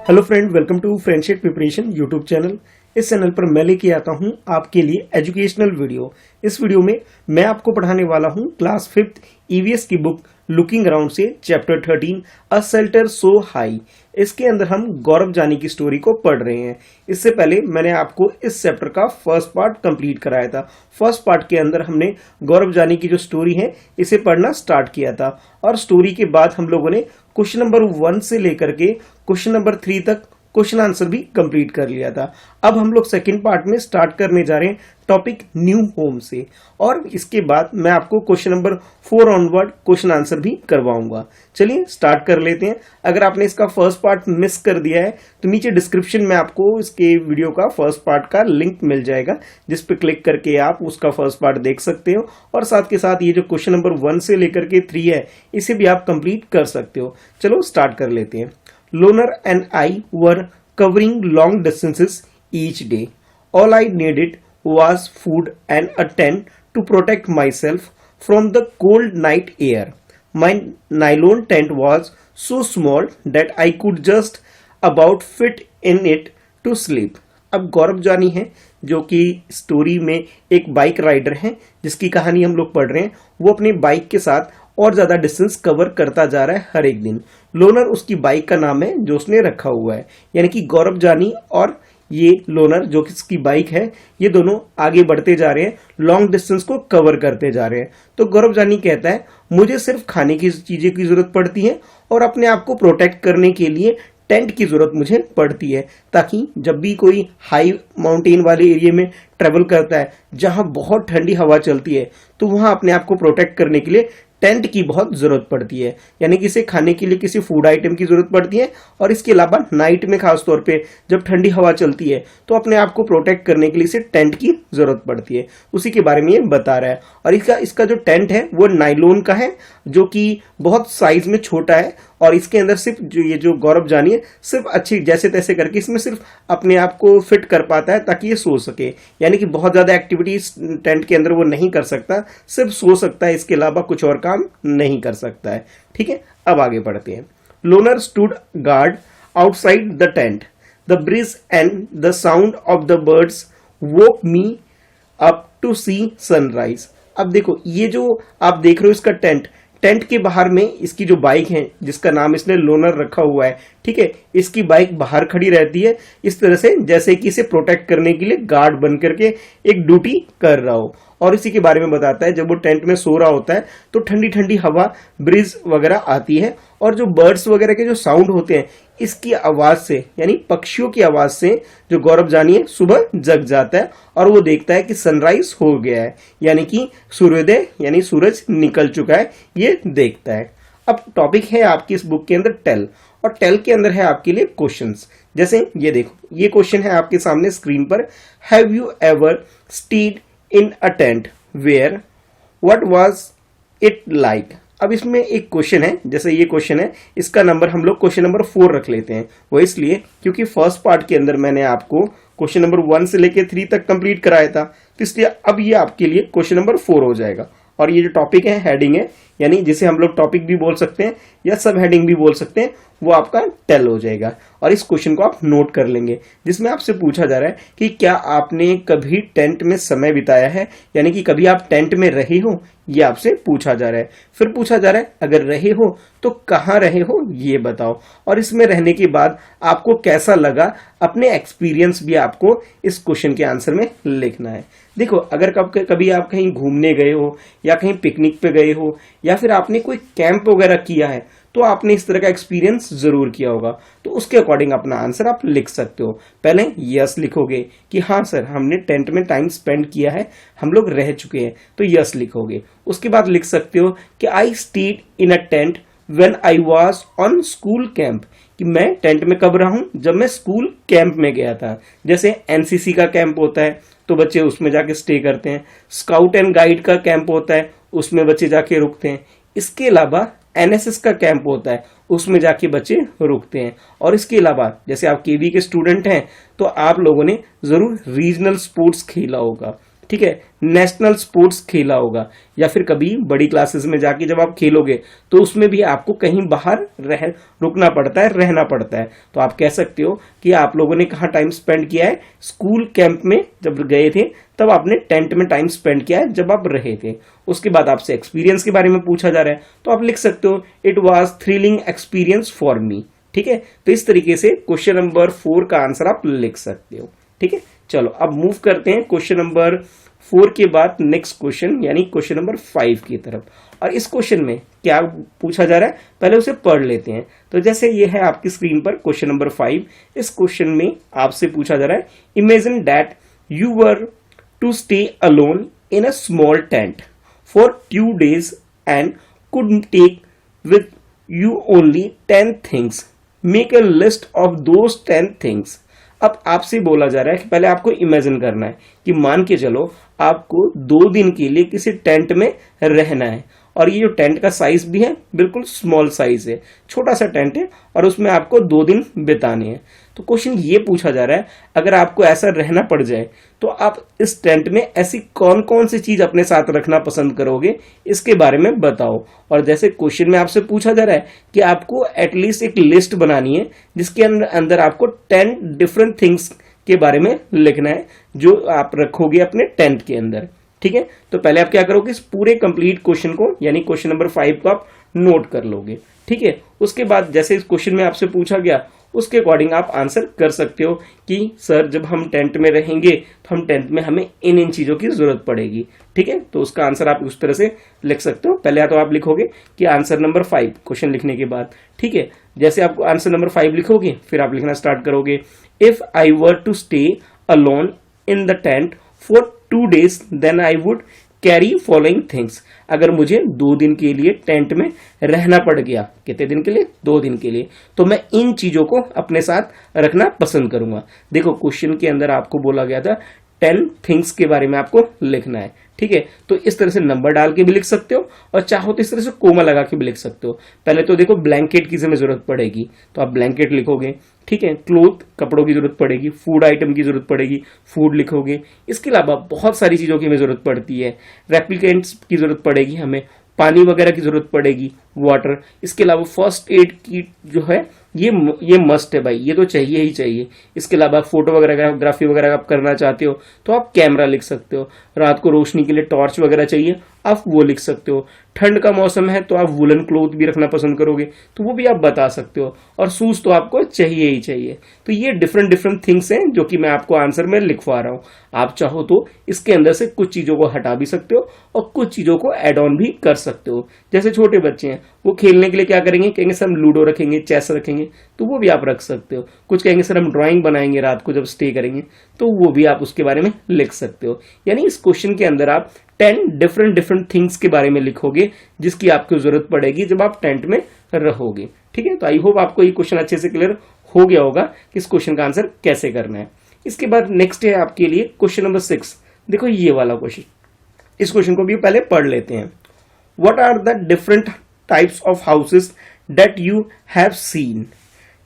Hello friend, welcome to friendship preparation YouTube channel. इस चैनल पर मैं लेके आता हूं आपके लिए एजुकेशनल वीडियो। इस वीडियो में मैं आपको पढ़ाने वाला हूं क्लास 5th ईवीएस की बुक लुकिंग अराउंड से chapter 13 a shelter so high. इसके अंदर हम गौरव जानी की स्टोरी को पढ़ रहे हैं। इससे पहले मैंने आपको इस चैप्टर का फर्स्ट पार्ट कंप्लीट कराया था। फर्स्ट पार्ट के अंदर हमने गौरव जानी की जो स्टोरी है इसे पढ़ना स्टार्ट किया था और स्टोरी के बाद हम लोगों ने क्वेश्चन नंबर 1 से लेकर के क्वेश्चन नंबर 3 तक क्वेश्चन आंसर भी कंप्लीट कर लिया था। अब हम लोग सेकंड पार्ट में स्टार्ट करने जा रहे हैं टॉपिक न्यू होम से, और इसके बाद मैं आपको question number 4 onward question answer भी करवाऊंगा। चलिए स्टार्ट कर लेते हैं। अगर आपने इसका फर्स्ट पार्ट मिस कर दिया है तो नीचे डिस्क्रिप्शन में आपको इसके वीडियो का फर्स्ट पार्ट का लिंक मिल जाएगा, जिस पे क्लिक करके आप उसका फर्स्ट पार्ट देख सकते हो, और साथ के साथ ये जो क्वेश्चन नंबर 1 से लेकर के 3 है इसे भी आप कंप्लीट कर सकते हो। चलो स्टार्ट कर लेते हैं। Loner and I were covering long distances each day. All I needed was food and a tent to protect myself from the cold night air. My nylon tent was so small that I could just about fit in it to sleep. अब गौरव जानी है जो कि story में एक bike rider है जिसकी कहानी हम लोग पढ़ रहे हैं। वो अपनी बाइक के साथ और ज्यादा डिस्टेंस कवर करता जा रहा है हर एक दिन। लोनर उसकी बाइक का नाम है जो उसने रखा हुआ है, यानी कि गौरव जानी और ये लोनर जो कि इसकी बाइक है, ये दोनों आगे बढ़ते जा रहे हैं, लॉन्ग डिस्टेंस को कवर करते जा रहे हैं। तो गौरव जानी कहता है मुझे सिर्फ खाने की चीजें की जरूरत पड़ती है और अपने आप को प्रोटेक्ट करने के लिए टेंट की जरूरत मुझे पड़ती है, ताकि जब भी कोई हाई माउंटेन वाले एरिया में ट्रेवल करता है जहां बहुत ठंडी हवा चलती है तो वहां अपने आप को प्रोटेक्ट करने के लिए टेंट की बहुत जरूरत पड़ती है। यानी कि इसे खाने के लिए किसी फूड आइटम की जरूरत पड़ती है, और इसके अलावा नाइट में खास तौर पे जब ठंडी हवा चलती है तो अपने आप को प्रोटेक्ट करने के लिए इसे टेंट की जरूरत पड़ती है। उसी के बारे में ये बता रहा है। और इसका जो टेंट है वो नाइलोन का है जो कि बहुत साइज में छोटा है, और इसके अंदर सिर्फ जो गौरव जानी है सिर्फ अच्छी जैसे तैसे करके इसमें सिर्फ अपने आप को फिट कर पाता है ताकि ये सो सके। यानी कि बहुत ज्यादा एक्टिविटीज टेंट के अंदर वो नहीं कर सकता, सिर्फ सो सकता है, इसके अलावा कुछ और काम नहीं कर सकता है। ठीक है, अब आगे बढ़ते हैं। Loner stood guard outside the tent, the bridge and the sound of the birds woke me up to see sunrise. अब देखो ये जो आप देख रहे हो इसका टेंट के बाहर में इसकी जो बाइक है जिसका नाम इसने लोनर रखा हुआ है, ठीक है, इसकी बाइक बाहर खड़ी रहती है इस तरह से जैसे कि इसे प्रोटेक्ट करने के लिए गार्ड बन करके एक ड्यूटी कर रहा हो। और इसी के बारे में बताता है जब वो टेंट में सो रहा होता है तो ठंडी ठंडी हवा, ब्रिज वगैरह आती है, और जो बर्ड्स वगैरह के जो साउंड होते हैं इसकी आवाज से, यानी पक्षियों की आवाज से जो गौरव जानी है सुबह जग जाता है और वो देखता है कि सनराइज हो गया है, यानी कि सूर्योदय यानी सूरज निकल चुका है, ये देखता है। अब टॉपिक है आपकी इस बुक के अंदर टेल, और टेल के अंदर है आपके लिए क्वेश्चंस। जैसे ये देखो, ये क्वेश्चन है आपके सामने स्क्रीन पर। Have you ever stayed in a tent where, what was it like. अब इसमें एक क्वेश्चन है, जैसे ये क्वेश्चन है, इसका नंबर हम लोग क्वेश्चन नंबर 4 रख लेते हैं। वो इसलिए क्योंकि फर्स्ट पार्ट के अंदर मैंने आपको क्वेश्चन नंबर 1 से लेकर 3 तक कंप्लीट कराया था, तो इसलिए अब ये आपके लिए क्वेश्चन नंबर 4 हो जाएगा। और ये जो टॉपिक है हेडिंग है, यानी जिसे हम लोग टॉपिक भी बोल सकते हैं या सब हेडिंग भी बोल सकते हैं, वो आपका टेल हो जाएगा। और इस क्वेश्चन को आप नोट कर लेंगे जिसमें आपसे पूछा जा रहा है कि क्या आपने कभी टेंट में समय बिताया है, यानी कि कभी आप टेंट में रहे हो, ये आपसे पूछा जा रहा है। फिर पूछा जा रहा है अगर रहे हो तो कहाँ रहे हो ये बताओ, और इसमें रहने के बाद आपको कैसा लगा, अपने एक्सपीरियंस भी आपको इस क्वेश्चन के आंसर में लिखना है। देखो अगर कभी आप कहीं घूमने गए हो या कहीं पिकनिक पे गए हो या फिर आपने कोई कैंप वगैरह किया है तो आपने इस तरह का एक्सपीरियंस जरूर किया होगा, तो उसके अकॉर्डिंग अपना आंसर आप लिख सकते हो। पहले यस लिखोगे कि हाँ सर हमने टेंट में टाइम स्पेंड किया है, हम लोग रह चुके हैं, तो यस लिखोगे। उसके बाद लिख सकते हो कि I stayed in a tent when I was on school camp, कि मैं टेंट में कब रहा हूं, जब मैं स्कूल कैंप में गया था। जैसे एनसीसी का कैंप होता है तो बच्चे उसमें जाके स्टे करते हैं, स्काउट एंड गाइड का कैंप होता है उसमें बच्चे जाके रुकते हैं, इसके अलावा एनएसएस का कैंप होता है उसमें जाके बच्चे रुकते हैं। और इसके अलावा जैसे आप केवी के स्टूडेंट हैं तो आप लोगों ने जरूर रीजनल स्पोर्ट्स खेला होगा, ठीक है, नेशनल स्पोर्ट्स खेला होगा, या फिर कभी बड़ी क्लासेस में जाके जब आप खेलोगे तो उसमें भी आपको कहीं बाहर रुकना पड़ता है, रहना पड़ता है। तो आप कह सकते हो कि आप लोगों ने कहाँ टाइम स्पेंड किया है, स्कूल कैंप में जब गए थे तब आपने टेंट में टाइम स्पेंड किया है जब आप रहे थे। उसके बाद आपसे एक्सपीरियंस के बारे में पूछा जा रहा है तो आप लिख सकते हो it was thrilling experience for me. ठीक है, तो इस तरीके से क्वेश्चन नंबर 4 का आंसर आप लिख सकते हो। ठीक है, चलो अब मूव करते हैं क्वेश्चन नंबर 4 के बाद नेक्स्ट क्वेश्चन यानी क्वेश्चन नंबर 5 की तरफ। और इस क्वेश्चन में क्या पूछा जा रहा है पहले उसे पढ़ लेते हैं। तो जैसे ये है आपकी स्क्रीन पर क्वेश्चन नंबर 5। इस क्वेश्चन में आपसे पूछा जा रहा है imagine that you were to stay alone in a small tent for 2 days and could take with you only 10 things, make a list of those 10 things. अब आपसे बोला जा रहा है कि पहले आपको इमेजिन करना है कि मान के चलो आपको 2 दिन के लिए किसी टेंट में रहना है, और ये जो टेंट का साइज भी है बिल्कुल स्मॉल साइज है, छोटा सा टेंट है, और उसमें आपको 2 दिन बिताने हैं। तो क्वेश्चन ये पूछा जा रहा है अगर आपको ऐसा रहना पड़ जाए तो आप इस टेंट में ऐसी कौन कौन सी चीज अपने साथ रखना पसंद करोगे, इसके बारे में बताओ। और जैसे क्वेश्चन में आपसे पूछा जा रहा है कि आपको एटलीस्ट एक लिस्ट बनानी है जिसके अंदर आपको 10 डिफरेंट थिंग्स के बारे में लिखना है जो आप रखोगे अपने टेंट के अंदर। ठीक है, तो पहले आप क्या करोगे, इस पूरे कंप्लीट क्वेश्चन को यानी क्वेश्चन नंबर 5 को आप नोट कर लोगे। ठीक है, उसके बाद जैसे इस क्वेश्चन में आपसे पूछा गया उसके अकॉर्डिंग आप आंसर कर सकते हो कि सर जब हम टेंट में रहेंगे तो हम टेंट में हमें इन इन चीजों की जरूरत पड़ेगी। ठीक है, तो उसका आंसर आप उस तरह से लिख सकते हो। पहले तो आप लिखोगे कि आंसर नंबर 5 क्वेश्चन लिखने के बाद। ठीक है, जैसे आप आंसर नंबर 5 लिखोगे फिर आप लिखना स्टार्ट करोगे if I were to stay alone in the tent for 2 days then I would carry following things. अगर मुझे 2 दिन के लिए टेंट में रहना पड़ गया, कितने दिन के लिए, 2 दिन के लिए, तो मैं इन चीजों को अपने साथ रखना पसंद करूंगा। देखो क्वेश्चन के अंदर आपको बोला गया था 10 थिंग्स के बारे में आपको लिखना है। ठीक है, तो इस तरह से नंबर डाल के भी लिख सकते हो और चाहो तो इस तरह से कोमा लगा के भी लिख सकते हो। पहले तो देखो ब्लैंकेट की हमें जरूरत पड़ेगी तो आप ब्लैंकेट लिखोगे। ठीक है, क्लोथ कपड़ों की जरूरत पड़ेगी, फूड आइटम की जरूरत पड़ेगी, फूड लिखोगे। इसके अलावा बहुत सारी चीजों की हमें जरूरत पड़ती है, रेप्लिकेंट्स की जरूरत पड़ेगी, हमें पानी वगैरह की जरूरत पड़ेगी, वाटर। इसके अलावा फर्स्ट एड किट जो है ये मस्ट है भाई, ये तो चाहिए ही चाहिए। इसके अलावा फोटो वगैरह ग्राफी वगैरह आप करना चाहते हो तो आप कैमरा लिख सकते हो। रात को रोशनी के लिए टॉर्च वगैरह चाहिए आप वो लिख सकते हो। ठंड का मौसम है तो आप वुलन क्लोथ भी रखना पसंद करोगे तो वो भी आप बता सकते हो। और शूज तो आपको चाहिए ही चाहिए। तो ये डिफरेंट डिफरेंट थिंग्स हैं जो कि मैं आपको आंसर में लिखवा रहा हूं। आप चाहो तो इसके अंदर से कुछ चीजों को हटा भी सकते हो और कुछ चीजों को एड ऑन भी कर सकते हो। जैसे छोटे बच्चे हैं वो खेलने के लिए क्या करेंगे, कहेंगे सर हम लूडो रखेंगे, चेस रखेंगे, तो वो भी आप रख सकते हो। कुछ कहेंगे सर हम ड्राइंग बनाएंगे रात को जब स्टे करेंगे, तो वो भी आप उसके बारे में लिख सकते हो। यानी इस क्वेश्चन के अंदर आप 10 डिफरेंट थिंग्स के बारे में लिखोगे जिसकी आपको जरूरत पड़ेगी जब आप टेंट में रहोगे। ठीक है, तो आई होप आपको ये क्वेश्चन अच्छे से क्लियर हो गया होगा कि इस क्वेश्चन का आंसर कैसे करना है। इसके बाद नेक्स्ट है आपके लिए क्वेश्चन नंबर 6। देखो ये वाला क्वेश्चन, इस क्वेश्चन को भी पहले पढ़ लेते हैं। What are the different types of houses that you have seen,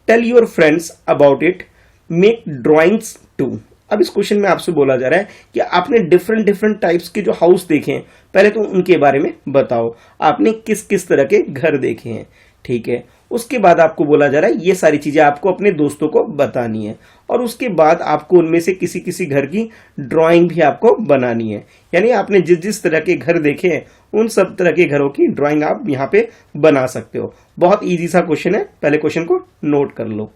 tell your friends about it, make drawings too. अब इस क्वेश्चन में आपसे बोला जा रहा है कि आपने डिफरेंट टाइप्स के जो हाउस देखे हैं पहले तो उनके बारे में बताओ, आपने किस किस तरह के घर देखे हैं। ठीक है, उसके बाद आपको बोला जा रहा है ये सारी चीजें आपको अपने दोस्तों को बतानी है और उसके बाद आपको उनमें से किसी किसी घर की ड्राइंग भी आपको बनानी है। यानी आपने जिस जिस तरह के घर देखे हैं उन सब तरह के घरों की ड्राइंग आप यहाँ पे बना सकते हो। बहुत इजी सा क्वेश्चन है, पहले क्वेश्चन को नोट कर लो।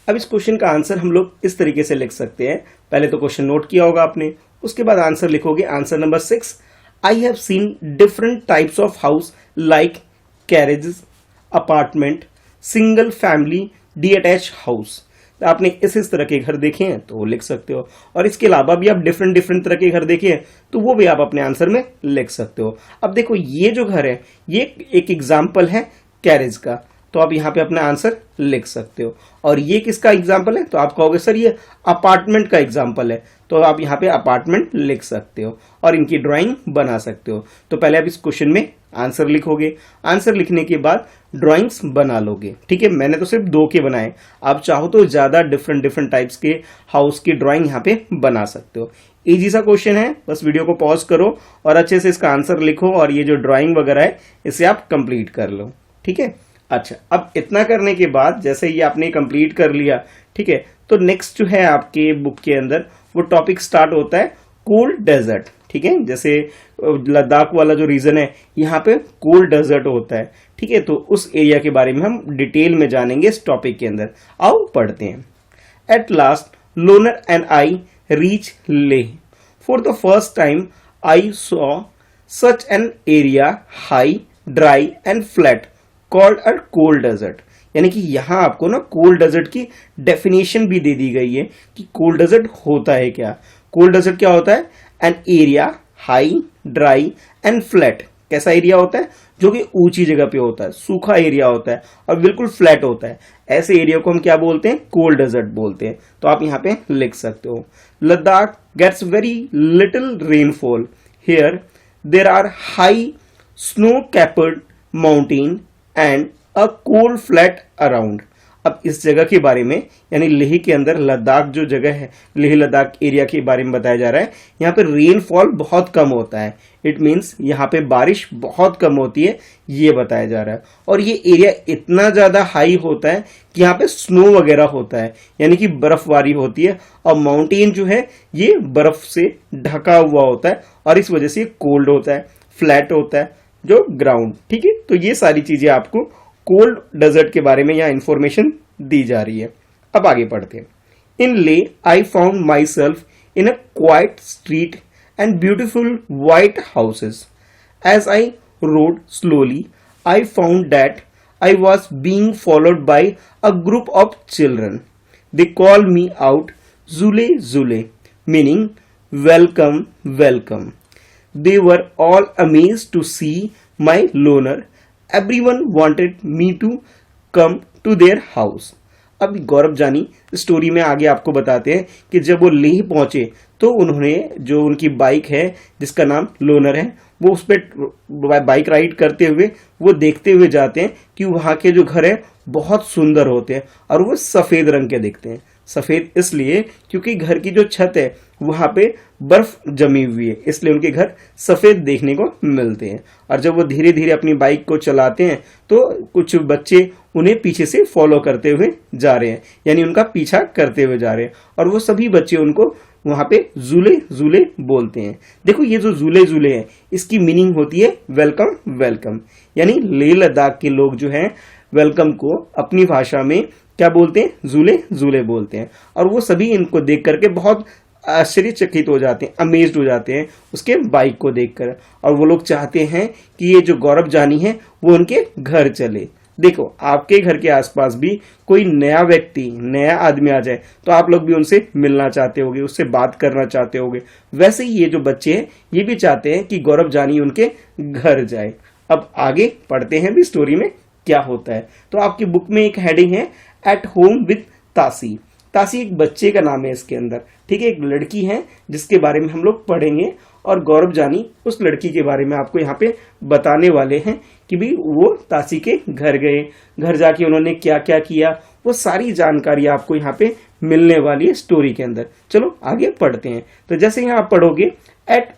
अब इस क्वेश्चन का आंसर हम लोग इस तरीके से लिख सकते हैं। पहले तो क्वेश्चन नोट किया होगा आपने, उसके बाद आंसर लिखोगे। Answer number 6, I have seen different types of house like carriages, apartment, single family, detach house. आपने इस तरह के घर देखे हैं तो वो लिख सकते हो। और इसके अलावा भी आप डिफरेंट तरह के घर देखे हैं तो वो भी आप अपने आंसर में लिख सकते हो। अब देखो ये जो घर है ये एक एग्जाम्पल है कैरेज का। तो आप यहाँ पे अपना आंसर लिख सकते हो। और ये किसका एग्जाम्पल है, तो आप कहोगे सर ये अपार्टमेंट का एग्जाम्पल है, तो आप यहाँ पे अपार्टमेंट लिख सकते हो और इनकी ड्राइंग बना सकते हो। तो पहले आप इस क्वेश्चन में आंसर लिखोगे, आंसर लिखने के बाद ड्राइंग्स बना लोगे। ठीक है, मैंने तो सिर्फ 2 के बनाए, आप चाहो तो ज्यादा डिफरेंट टाइप्स के हाउस की ड्राइंग यहाँ पे बना सकते हो। इजी सा क्वेश्चन है, बस वीडियो को पॉज करो और अच्छे से इसका आंसर लिखो और ये जो ड्राइंग वगैरह है इसे आप कंप्लीट कर लो। ठीक है, अच्छा अब इतना करने के बाद जैसे ये आपने कंप्लीट कर लिया, ठीक है, तो नेक्स्ट जो है आपके बुक के अंदर वो टॉपिक स्टार्ट होता है कोल्ड डेजर्ट। ठीक है, जैसे लद्दाख वाला जो रीजन है यहाँ पे कोल्ड डेजर्ट होता है। ठीक है, तो उस एरिया के बारे में हम डिटेल में जानेंगे इस टॉपिक के अंदर। आओ पढ़ते हैं। At last loner and I reach Leh. For the first time I saw such an area high dry and flat called a cold desert. यानी कि यहां आपको ना कोल्ड डेजर्ट की डेफिनेशन भी दे दी गई है कि कोल्ड डेजर्ट होता है क्या। कोल्ड डेजर्ट क्या होता है, N area high dry and flat. कैसा एरिया होता है, जो कि ऊंची जगह पे होता है, सूखा एरिया होता है और बिल्कुल फ्लैट होता है। ऐसे एरिया को हम क्या बोलते हैं, कोल्ड डेजर्ट बोलते हैं। तो आप यहाँ पे लिख सकते हो Ladakh gets very little rainfall here there are high snow capped mountain and a cold flat around. अब इस जगह के बारे में यानी लेह के अंदर लद्दाख जो जगह है, लेह लद्दाख एरिया के बारे में बताया जा रहा है। यहाँ पे रेनफॉल बहुत कम होता है, इट मीन्स यहाँ पे बारिश बहुत कम होती है, ये बताया जा रहा है। और ये एरिया इतना ज्यादा हाई होता है कि यहाँ पे स्नो वगैरह होता है, यानी कि बर्फबारी होती है और माउंटेन जो है ये बर्फ से ढका हुआ होता है और इस वजह से कोल्ड होता है, फ्लैट होता है जो ग्राउंड। ठीक है, तो ये सारी चीजें आपको कोल्ड डेजर्ट के बारे में यहाँ इंफॉर्मेशन दी जा रही है। अब आगे पढ़ते हैं। In Leh I found myself in a quiet street and beautiful white houses. As I rode slowly I found that I was being followed by a group of children. They call me out Julley Julley, meaning welcome welcome. They were all amazed to see my loner. Everyone wanted me to come to their house. अब गौरव जानी story में आगे आपको बताते हैं कि जब वो लेह पहुंचे तो उन्होंने जो उनकी बाइक है जिसका नाम लोनर है, वो उस पर बाइक राइड करते हुए वो देखते हुए जाते हैं कि वहां के जो घर है बहुत सुंदर होते हैं और वो सफेद रंग के दिखते हैं। सफेद इसलिए क्योंकि घर की जो छत है वहां पे बर्फ जमी हुई है, इसलिए उनके घर सफेद देखने को मिलते हैं। और जब वो धीरे धीरे अपनी बाइक को चलाते हैं तो कुछ बच्चे उन्हें पीछे से फॉलो करते हुए जा रहे हैं, यानी उनका पीछा करते हुए जा रहे हैं और वो सभी बच्चे उनको वहां पे जूले जूले बोलते हैं। देखो ये जो जूले जूले है इसकी मीनिंग होती है वेलकम वेलकम, यानी लेह लद्दाख के लोग जो हैं वेलकम को अपनी भाषा में क्या बोलते हैं, जूले जूले बोलते हैं। और वो सभी इनको देख करके बहुत आश्चर्यचकित हो जाते हैं, अमेज्ड हो जाते हैं उसके बाइक को देखकर, और वो लोग चाहते हैं कि ये जो गौरव जानी है वो उनके घर चले। देखो आपके घर के आसपास भी कोई नया व्यक्ति, नया आदमी आ जाए तो आप लोग भी उनसे मिलना चाहते होगे, उससे बात करना चाहते होगे। वैसे ही ये जो बच्चे हैं ये भी चाहते हैं कि गौरव जानी उनके घर जाए। अब आगे पढ़ते हैं भी स्टोरी में क्या होता है। तो आपकी बुक में एक हेडिंग है एट होम विद तासी। तासी एक बच्चे का नाम है इसके अंदर, ठीक है, एक लड़की है जिसके बारे में हम लोग पढ़ेंगे और गौरव जानी उस लड़की के बारे में आपको यहाँ पे बताने वाले हैं कि भी वो तासी के घर गए, घर जाके उन्होंने क्या क्या किया, वो सारी जानकारी आपको यहाँ पे मिलने वाली है स्टोरी के अंदर। चलो आगे पढ़ते हैं। तो जैसे यहाँ आप पढ़ोगे एट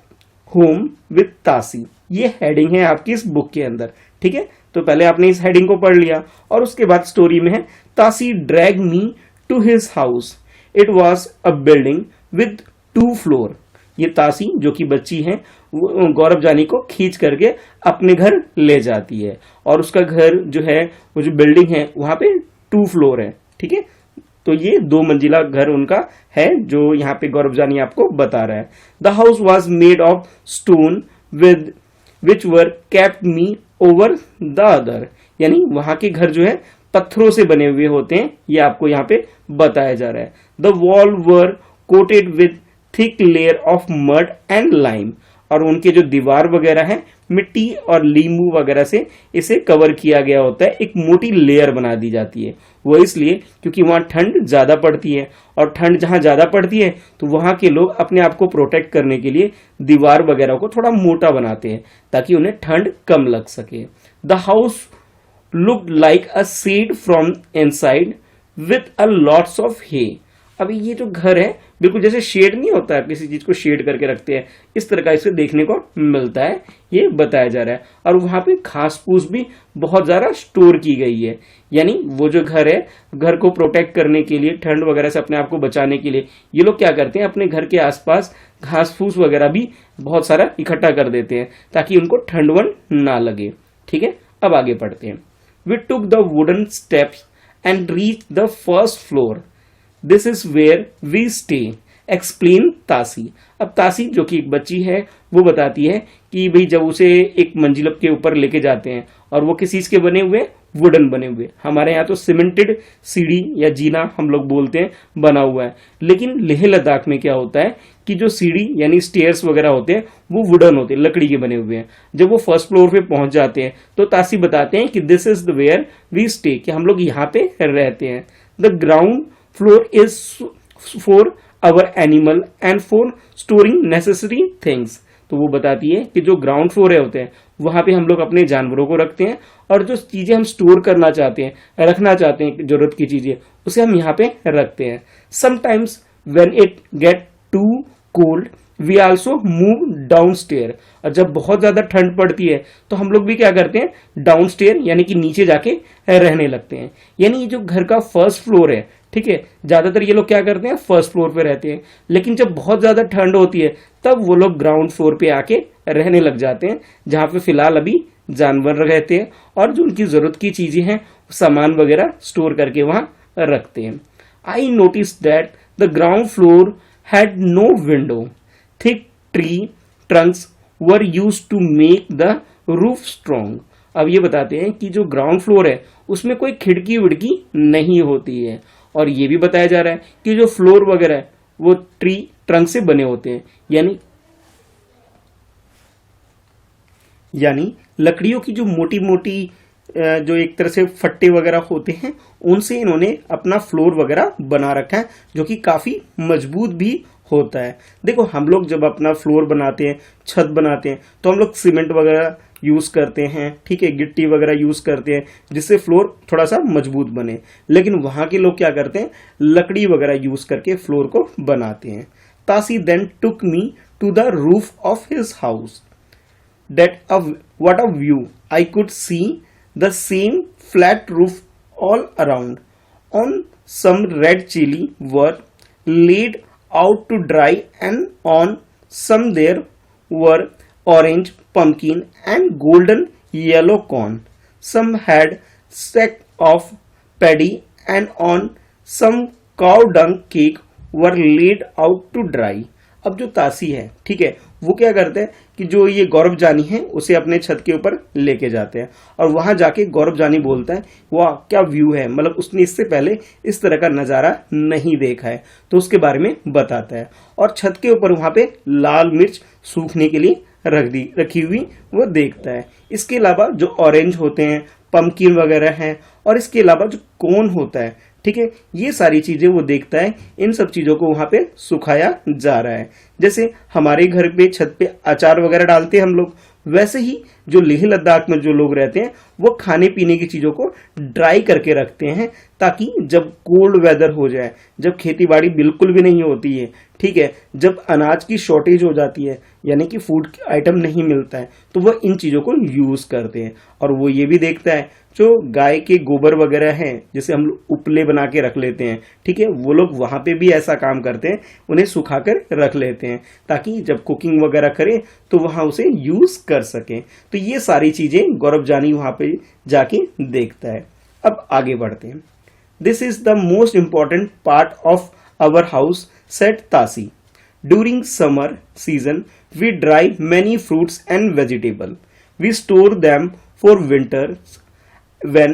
होम विद तासी, ये हेडिंग है आपकी इस बुक के अंदर, ठीक है। तो पहले आपने इस हेडिंग को पढ़ लिया और उसके बाद स्टोरी में है Tasi drag me to his house, it was a building with 2 floor. ये तासी जो कि बच्ची है वो गौरव जानी को खींच करके अपने घर ले जाती है और उसका घर जो है वो जो बिल्डिंग है वहां पे 2 फ्लोर है, ठीक है। तो ये 2 मंजिला घर उनका है जो यहाँ पे गौरव जानी आपको बता रहा है। The house was made of stone with which were kept me over the other, यानी वहां के घर जो है पत्थरों से बने हुए होते हैं, ये आपको यहाँ पे बताया जा रहा है। The wall were coated with thick layer of mud and lime, और उनके जो दीवार वगैरह है मिट्टी और लींबू वगैरह से इसे कवर किया गया होता है, एक मोटी लेयर बना दी जाती है। वो इसलिए क्योंकि वहां ठंड ज्यादा पड़ती है, और ठंड जहां ज्यादा पड़ती है तो वहां के लोग अपने आप को प्रोटेक्ट करने के लिए दीवार वगैरह को थोड़ा मोटा बनाते हैं ताकि उन्हें ठंड कम लग सके। The house looked like a shade from inside with a lots of hay। अभी ये जो घर है बिल्कुल जैसे शेड नहीं होता है, किसी चीज को शेड करके रखते हैं, इस तरह का इसे देखने को मिलता है, ये बताया जा रहा है। और वहां पे घास फूस भी बहुत ज्यादा स्टोर की गई है, यानी वो जो घर है, घर को प्रोटेक्ट करने के लिए, ठंड वगैरह से अपने आप को बचाने के लिए ये लोग क्या करते हैं, अपने घर के आसपास घास फूस वगैरह भी बहुत सारा इकट्ठा कर देते हैं ताकि उनको ठंड वंड ना लगे। ठीक है, अब आगे पढ़ते हैं। We took the wooden steps and reached the first floor. This is where we stay. Explain तासी। अब तासी जो कि एक बच्ची है वो बताती है कि भाई जब उसे एक मंजिल के ऊपर लेके जाते हैं और वो किस चीज के बने हुए, वुडन बने हुए, हमारे यहाँ तो सीमेंटेड सीढ़ी या जीना हम लोग बोलते हैं बना हुआ है, लेकिन लेह लद्दाख में क्या होता है कि जो सीढ़ी यानी स्टेयर्स वगैरह होते हैं वो वुडन होते हैं, लकड़ी के बने हुए हैं। जब वो फर्स्ट फ्लोर पे पहुंच जाते हैं तो तासी बताते हैं कि this is the where we stay, कि हम लोग यहाँ पे रहते हैं। The ground floor is for our animal and for storing necessary things. तो वो बताती है कि जो ग्राउंड फ्लोर होते हैं वहां पे हम लोग अपने जानवरों को रखते हैं, और जो चीजें हम स्टोर करना चाहते हैं, रखना चाहते हैं, जरूरत की चीजें, उसे हम यहाँ पे रखते हैं। Sometimes when it get too cold we also move down stair. और जब बहुत ज्यादा ठंड पड़ती है तो हम लोग भी क्या करते हैं, डाउन स्टेयर यानी कि नीचे जाके रहने लगते हैं। यानी ये जो घर का फर्स्ट फ्लोर है, ठीक है, ज्यादातर ये लोग क्या करते हैं, फर्स्ट फ्लोर पे रहते हैं, लेकिन जब बहुत ज्यादा ठंड होती है तब वो लोग ग्राउंड फ्लोर पे आके रहने लग जाते हैं, जहां पे फिलहाल अभी जानवर रहते हैं और जो उनकी जरूरत की चीजें हैं, सामान वगैरह स्टोर करके वहां रखते हैं। I notice that the ground floor had no window. Thick tree trunks were used to make the roof strong. अब ये बताते हैं कि जो ग्राउंड फ्लोर है उसमें कोई खिड़की विड़की नहीं होती है, और ये भी बताया जा रहा है कि जो फ्लोर वगैरह है वो ट्री ट्रंक से बने होते हैं, यानी लकड़ियों की जो मोटी मोटी जो एक तरह से फट्टे वगैरह होते हैं उनसे इन्होंने अपना फ्लोर वगैरह बना रखा है, जो कि काफी मजबूत भी होता है। देखो हम लोग जब अपना फ्लोर बनाते हैं, छत बनाते हैं, तो हम लोग सीमेंट वगैरह यूज करते हैं, ठीक है, गिट्टी वगैरह यूज करते हैं जिससे फ्लोर थोड़ा सा मजबूत बने, लेकिन वहां के लोग क्या करते हैं, लकड़ी वगैरह यूज करके फ्लोर को बनाते हैं। Tasi then took me to the roof of his house. What a view! I could see the same flat roof all around. On some red chili were laid out to dry, and on some there were orange, pumpkin, and golden yellow corn. Some had sack of paddy, and on some cow dung cake were laid out to dry. अब जो तासी है, ठीक है, वो क्या करते हैं कि जो ये गौरव जानी है उसे अपने छत के ऊपर लेके जाते हैं, और वहां जाके गौरव जानी बोलता है वाह क्या व्यू है, मतलब उसने इससे पहले इस तरह का नजारा नहीं देखा है, तो उसके बारे में बताता है। और छत के ऊपर वहां पे लाल मिर्च सूखने के लिए रखी हुई वो देखता है। इसके अलावा जो ऑरेंज होते हैं, पंपकिन वगैरह हैं, और इसके अलावा जो कोन होता है, ठीक है, ये सारी चीजें वो देखता है। इन सब चीजों को वहां पे सुखाया जा रहा है। जैसे हमारे घर पे छत पे अचार वगैरह डालते हैं हम लोग, वैसे ही जो लेह लद्दाख में जो लोग रहते हैं वो खाने पीने की चीजों को ड्राई करके रखते हैं, ताकि जब कोल्ड वेदर हो जाए, जब खेती बाड़ी बिल्कुल भी नहीं होती है, ठीक है, जब अनाज की शॉर्टेज हो जाती है, यानी कि फूड आइटम नहीं मिलता है, तो वह इन चीजों को यूज करते हैं। और वो ये भी देखता है जो गाय के गोबर वगैरह हैं, जैसे हम लोग उपले बना के रख लेते हैं, ठीक है, वो लोग वहां पे भी ऐसा काम करते हैं, उन्हें सुखाकर रख लेते हैं ताकि जब कुकिंग वगैरह करें तो वहां उसे यूज कर सकें। तो ये सारी चीजें गौरव जानी वहां पे जाके देखता है। अब आगे बढ़ते हैं। This is the most important part of our house, said Tashi. During summer season we dry many fruits and vegetable. We store them for winter when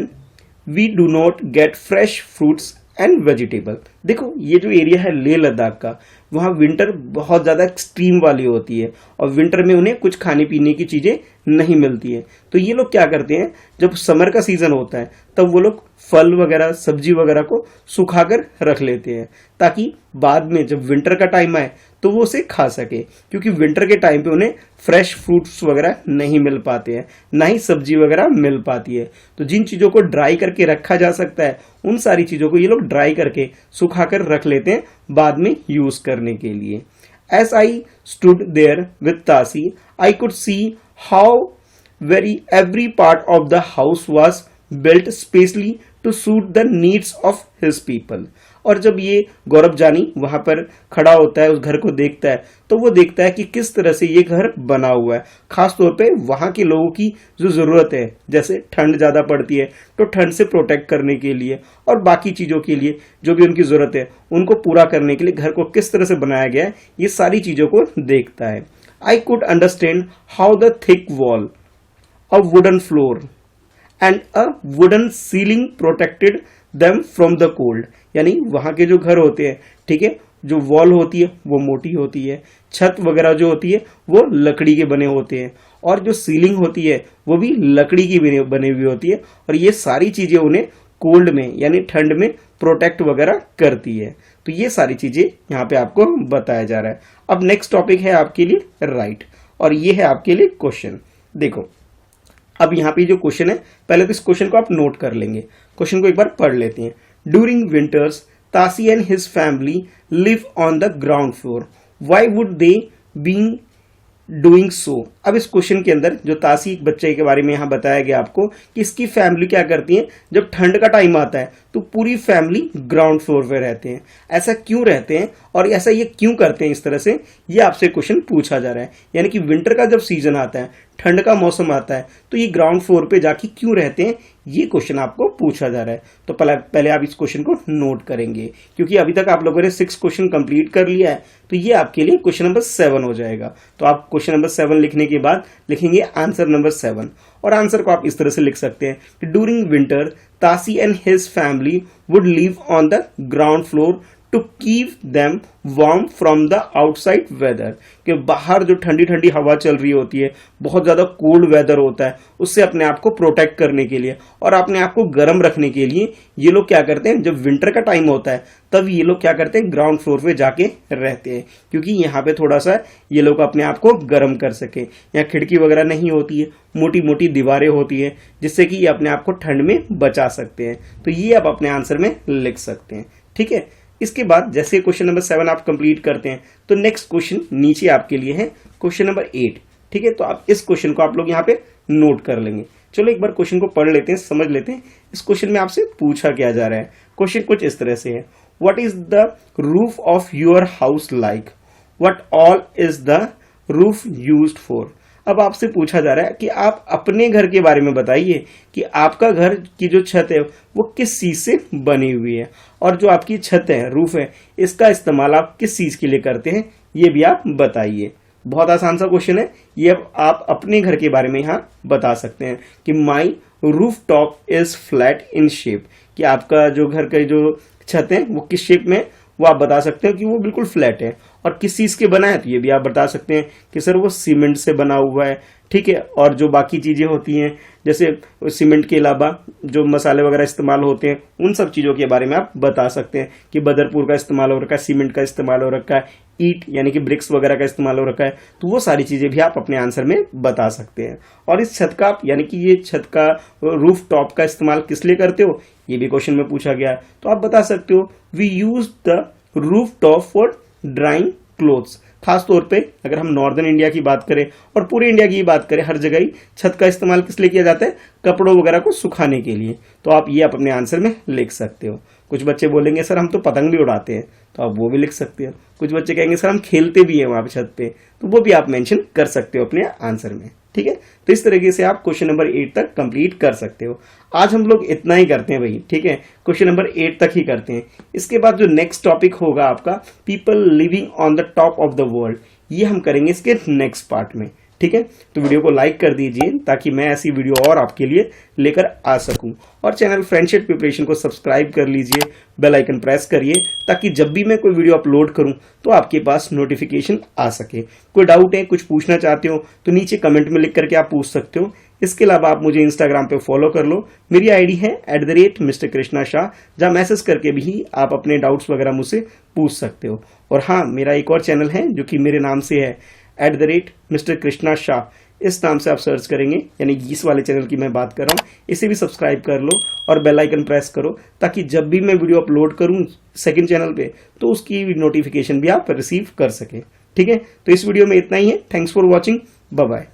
we do not get fresh fruits and vegetable. देखो ये जो area है लेह लद्दाख का, वहाँ winter बहुत ज़्यादा extreme वाली होती है और विंटर में उन्हें कुछ खाने पीने की चीज़ें नहीं मिलती है। तो ये लोग क्या करते हैं, जब समर का सीज़न होता है तब वो लोग फल वगैरह सब्जी वगैरह को सुखाकर रख लेते हैं, ताकि बाद में जब विंटर का टाइम आए तो वो उसे खा सके। क्योंकि विंटर के टाइम पे उन्हें फ्रेश फ्रूट्स वगैरह नहीं मिल पाते हैं, ना ही सब्जी वगैरह मिल पाती है। तो जिन चीज़ों को ड्राई करके रखा जा सकता है उन सारी चीज़ों को ये लोग ड्राई करके सुखाकर रख लेते हैं बाद में यूज़ करने के लिए। As I stood there with Tasi, I could see how every part of the house was built specially to suit the needs of his people। और जब ये गौरव जानी वहां पर खड़ा होता है, उस घर को देखता है, तो वो देखता है कि किस तरह से ये घर बना हुआ है। खास तौर पे वहां के लोगों की जो जरूरत है, जैसे ठंड ज्यादा पड़ती है तो ठंड से प्रोटेक्ट करने के लिए और बाकी चीजों के लिए जो भी उनकी जरूरत है उनको पूरा करने के लिए घर को किस तरह से बनाया गया है, ये सारी चीजों को देखता है। I could understand how the thick wall, a wooden floor and a wooden ceiling protected them from the cold। यानी वहां के जो घर होते हैं, ठीक है, जो वॉल होती है वो मोटी होती है, छत वगैरह जो होती है वो लकड़ी के बने होते हैं और जो सीलिंग होती है वो भी लकड़ी की बनी हुई होती है और ये सारी चीजें उन्हें कोल्ड में यानी ठंड में प्रोटेक्ट वगैरह करती है। तो ये सारी चीजें यहाँ पे आपको बताया जा रहा है। अब नेक्स्ट टॉपिक है आपके लिए राइट, और ये है आपके लिए क्वेश्चन। देखो अब यहाँ पे जो क्वेश्चन है, पहले तो इस क्वेश्चन को आप नोट कर लेंगे, क्वेश्चन को एक बार पढ़ लेते हैं। During winters Tashi and his family live on the ground floor, why would they being doing so. अब इस क्वेश्चन के अंदर जो तासी एक बच्चे के बारे में यहाँ बताया गया आपको कि इसकी फैमिली क्या करती है, जब ठंड का टाइम आता है तो पूरी फैमिली ग्राउंड फ्लोर पे रहते हैं। ऐसा क्यों रहते हैं और ऐसा ये क्यों करते हैं, इस तरह से ये आपसे क्वेश्चन पूछा जा रहा है। यानी कि विंटर का जब सीजन आता है, ठंड का मौसम आता है, तो ये ग्राउंड फ्लोर पे जाके क्यों रहते हैं, ये क्वेश्चन आपको पूछा जा रहा है। तो पहले आप इस क्वेश्चन को नोट करेंगे, क्योंकि अभी तक आप लोगों ने 6 क्वेश्चन कंप्लीट कर लिया है, तो ये आपके लिए क्वेश्चन नंबर 7 हो जाएगा। तो आप क्वेश्चन नंबर 7 लिखने के बाद लिखेंगे आंसर नंबर 7, और आंसर को आप इस तरह से लिख सकते हैं कि during winter Tashi and his family would live on the ground floor to keep them warm from the outside weather. कि बाहर जो ठंडी ठंडी हवा चल रही होती है, बहुत ज्यादा कोल्ड वेदर होता है, उससे अपने आप को प्रोटेक्ट करने के लिए और अपने आप को गर्म रखने के लिए ये लोग क्या करते हैं, जब विंटर का टाइम होता है तब ये लोग क्या करते हैं, ग्राउंड फ्लोर पे जाके रहते हैं, क्योंकि यहाँ पे थोड़ा सा ये लोग अपने आप को गर्म कर सके। यहाँ खिड़की वगैरह नहीं होती है, मोटी मोटी दीवारें होती है, जिससे कि ये अपने आप को ठंड में बचा सकते हैं। तो ये आप अपने आंसर में लिख सकते हैं। ठीक है, इसके बाद जैसे क्वेश्चन नंबर 7 आप कंप्लीट करते हैं तो नेक्स्ट क्वेश्चन नीचे आपके लिए है क्वेश्चन नंबर 8। ठीक है, तो आप इस क्वेश्चन को आप लोग यहाँ पे नोट कर लेंगे। चलो एक बार क्वेश्चन को पढ़ लेते हैं, समझ लेते हैं इस क्वेश्चन में आपसे पूछा क्या जा रहा है। क्वेश्चन कुछ इस तरह से है, what is the roof of your house like, what all is the roof used for. अब आपसे पूछा जा रहा है कि आप अपने घर के बारे में बताइए कि आपका घर की जो छत है वो किस चीज से बनी हुई है, और जो आपकी छत है, रूफ है, इसका इस्तेमाल आप किस चीज के लिए करते हैं, ये भी आप बताइए। बहुत आसान सा क्वेश्चन है ये। अब आप अपने घर के बारे में यहाँ बता सकते हैं कि my roof top is flat in shape, कि आपका जो घर का जो छत है वो किस शेप में, वो आप बता सकते हो कि वो बिल्कुल फ्लैट है। और किस चीज के बना है, तो ये भी आप बता सकते हैं कि सर वो सीमेंट से बना हुआ है। ठीक है, और जो बाकी चीजें होती हैं, जैसे सीमेंट के अलावा जो मसाले वगैरह इस्तेमाल होते हैं, उन सब चीजों के बारे में आप बता सकते हैं कि बदरपुर का इस्तेमाल हो रखा है, सीमेंट का इस्तेमाल हो रखा है, ईट यानी कि ब्रिक्स वगैरह का इस्तेमाल हो रखा है। तो वो सारी चीजें भी आप अपने आंसर में बता सकते हैं। और इस छत का यानी कि ये छत का रूफ टॉप का इस्तेमाल किस लिए करते हो, ये भी क्वेश्चन में पूछा गया है। तो आप बता सकते हो we use the roof top for drying clothes. खास तौर पे अगर हम नॉर्दर्न इंडिया की बात करें और पूरे इंडिया की बात करें, हर जगह ही छत का इस्तेमाल किस लिए किया जाता है, कपड़ों वगैरह को सुखाने के लिए। तो आप ये अपने आंसर में लिख सकते हो। कुछ बच्चे बोलेंगे सर हम तो पतंग भी उड़ाते हैं, तो आप वो भी लिख सकते हो। कुछ बच्चे कहेंगे सर हम खेलते भी हैं वहां पे छत पे, तो वो भी आप मेंशन कर सकते हो अपने आंसर में। ठीक है, तो इस तरीके से आप क्वेश्चन नंबर 8 तक कंप्लीट कर सकते हो। आज हम लोग इतना ही करते हैं भाई। ठीक है, क्वेश्चन नंबर 8 तक ही करते हैं। इसके बाद जो नेक्स्ट टॉपिक होगा आपका, people living on the top of the world, ये हम करेंगे इसके नेक्स्ट पार्ट में। ठीक है, तो वीडियो को लाइक कर दीजिए ताकि मैं ऐसी वीडियो और आपके लिए लेकर आ सकूं। और चैनल फ्रेंडशिप प्रिपरेशन को सब्सक्राइब कर लीजिए, बेल आइकन प्रेस करिए ताकि जब भी मैं कोई वीडियो अपलोड करूं तो आपके पास नोटिफिकेशन आ सके। कोई डाउट है, कुछ पूछना चाहते हो तो नीचे कमेंट में लिख करके आप पूछ सकते हो। इसके अलावा आप मुझे इंस्टाग्राम पे फॉलो कर लो, मेरी आईडी है @Mr. Krishna Shah, जहाँ मैसेज करके भी आप अपने डाउट्स वगैरह मुझसे पूछ सकते हो। और हाँ, मेरा एक और चैनल है जो कि मेरे नाम से है @Mr. Krishna Shah, इस नाम से आप सर्च करेंगे, यानी इस वाले चैनल की मैं बात कर रहा हूँ। इसे भी सब्सक्राइब कर लो और बेल आइकन प्रेस करो ताकि जब भी मैं वीडियो अपलोड करूँ सेकंड चैनल पे तो उसकी नोटिफिकेशन भी आप रिसीव कर सकें। ठीक है, तो इस वीडियो में इतना ही है। Thanks for watching, bye bye.